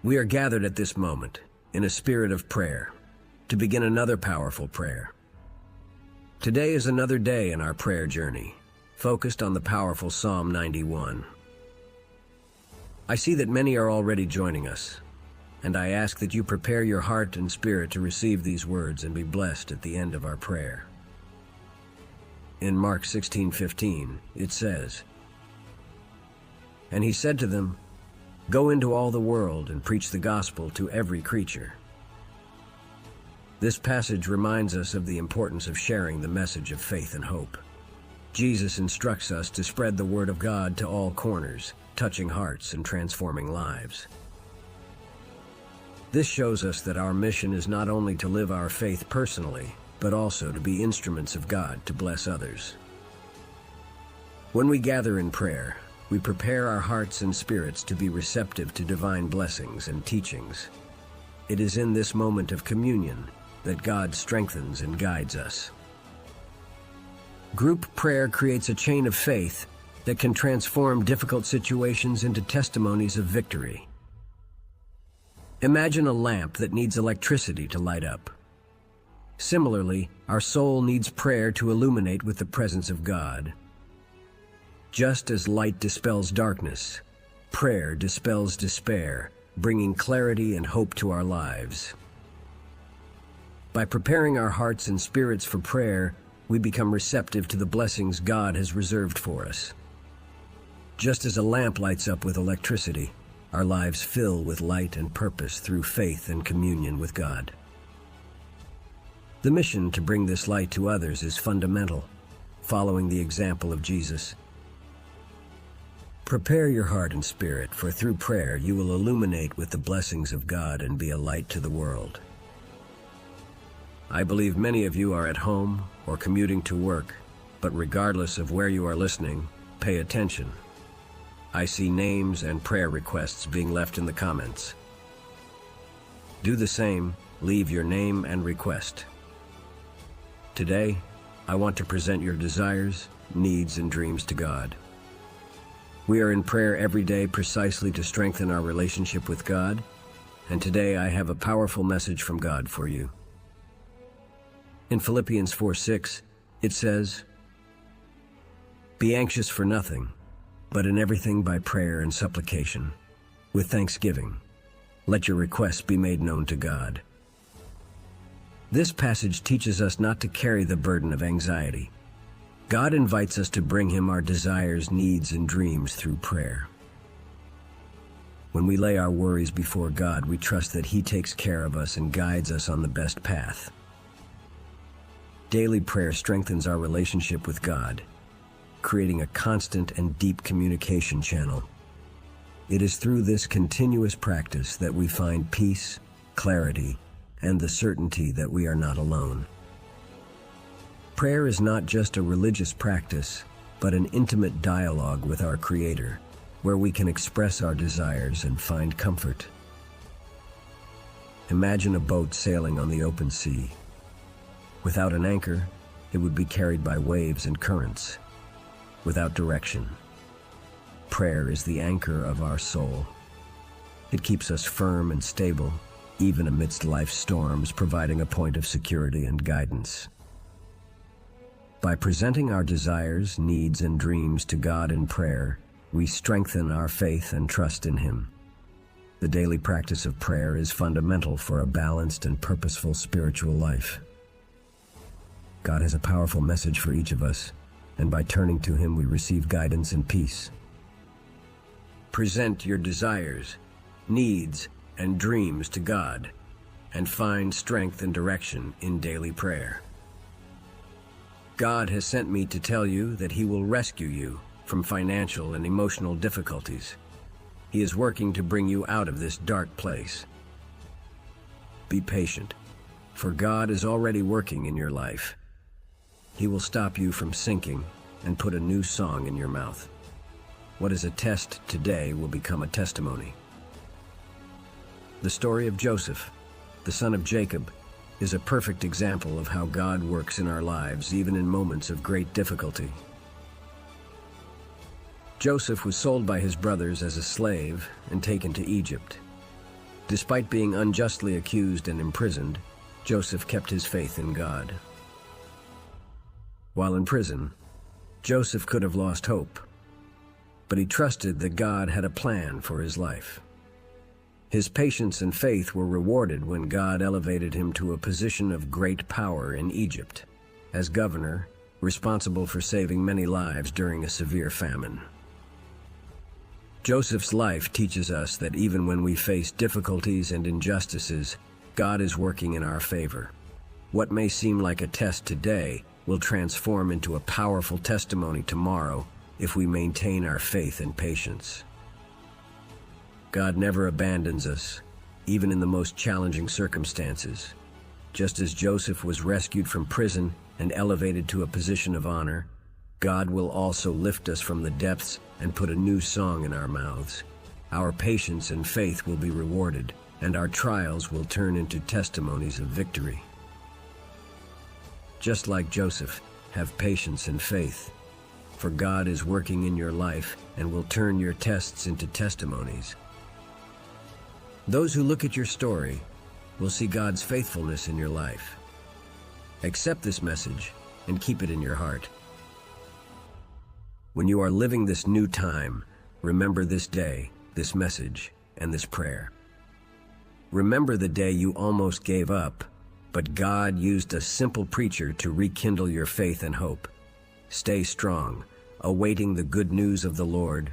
We are gathered at this moment in a spirit of prayer to begin another powerful prayer. Today is another day in our prayer journey, focused on the powerful Psalm 91. I see that many are already joining us, and I ask that you prepare your heart and spirit to receive these words and be blessed at the end of our prayer. In Mark 16:15, it says, "And he said to them, 'Go into all the world and preach the gospel to every creature.'" This passage reminds us of the importance of sharing the message of faith and hope. Jesus instructs us to spread the word of God to all corners, touching hearts and transforming lives. This shows us that our mission is not only to live our faith personally, but also to be instruments of God to bless others. When we gather in prayer, we prepare our hearts and spirits to be receptive to divine blessings and teachings. It is in this moment of communion that God strengthens and guides us. Group prayer creates a chain of faith that can transform difficult situations into testimonies of victory. Imagine a lamp that needs electricity to light up. Similarly, our soul needs prayer to illuminate with the presence of God. Just as light dispels darkness, prayer dispels despair, bringing clarity and hope to our lives. By preparing our hearts and spirits for prayer, we become receptive to the blessings God has reserved for us. Just as a lamp lights up with electricity, our lives fill with light and purpose through faith and communion with God. The mission to bring this light to others is fundamental, following the example of Jesus. Prepare your heart and spirit, for through prayer you will illuminate with the blessings of God and be a light to the world. I believe many of you are at home or commuting to work, but regardless of where you are listening, pay attention. I see names and prayer requests being left in the comments. Do the same, leave your name and request. Today, I want to present your desires, needs, and dreams to God. We are in prayer every day precisely to strengthen our relationship with God, and today I have a powerful message from God for you. In Philippians 4:6, it says, "Be anxious for nothing, but in everything by prayer and supplication, with thanksgiving, let your requests be made known to God." This passage teaches us not to carry the burden of anxiety. God invites us to bring Him our desires, needs, and dreams through prayer. When we lay our worries before God, we trust that He takes care of us and guides us on the best path. Daily prayer strengthens our relationship with God, creating a constant and deep communication channel. It is through this continuous practice that we find peace, clarity, and the certainty that we are not alone. Prayer is not just a religious practice, but an intimate dialogue with our Creator, where we can express our desires and find comfort. Imagine a boat sailing on the open sea. Without an anchor, it would be carried by waves and currents. Without direction, prayer is the anchor of our soul. It keeps us firm and stable, even amidst life's storms, providing a point of security and guidance. By presenting our desires, needs, and dreams to God in prayer, we strengthen our faith and trust in Him. The daily practice of prayer is fundamental for a balanced and purposeful spiritual life. God has a powerful message for each of us, and by turning to Him we receive guidance and peace. Present your desires, needs, and dreams to God, and find strength and direction in daily prayer. God has sent me to tell you that He will rescue you from financial and emotional difficulties. He is working to bring you out of this dark place. Be patient, for God is already working in your life. He will stop you from sinking and put a new song in your mouth. What is a test today will become a testimony. The story of Joseph, the son of Jacob, is a perfect example of how God works in our lives, even in moments of great difficulty. Joseph was sold by his brothers as a slave and taken to Egypt. Despite being unjustly accused and imprisoned, Joseph kept his faith in God. While in prison, Joseph could have lost hope, but he trusted that God had a plan for his life. His patience and faith were rewarded when God elevated him to a position of great power in Egypt, as governor, responsible for saving many lives during a severe famine. Joseph's life teaches us that even when we face difficulties and injustices, God is working in our favor. What may seem like a test today will transform into a powerful testimony tomorrow if we maintain our faith and patience. God never abandons us, even in the most challenging circumstances. Just as Joseph was rescued from prison and elevated to a position of honor, God will also lift us from the depths and put a new song in our mouths. Our patience and faith will be rewarded, and our trials will turn into testimonies of victory. Just like Joseph, have patience and faith, for God is working in your life and will turn your tests into testimonies. Those who look at your story will see God's faithfulness in your life. Accept this message and keep it in your heart. When you are living this new time, remember this day, this message, and this prayer. Remember the day you almost gave up, but God used a simple preacher to rekindle your faith and hope. Stay strong, awaiting the good news of the Lord.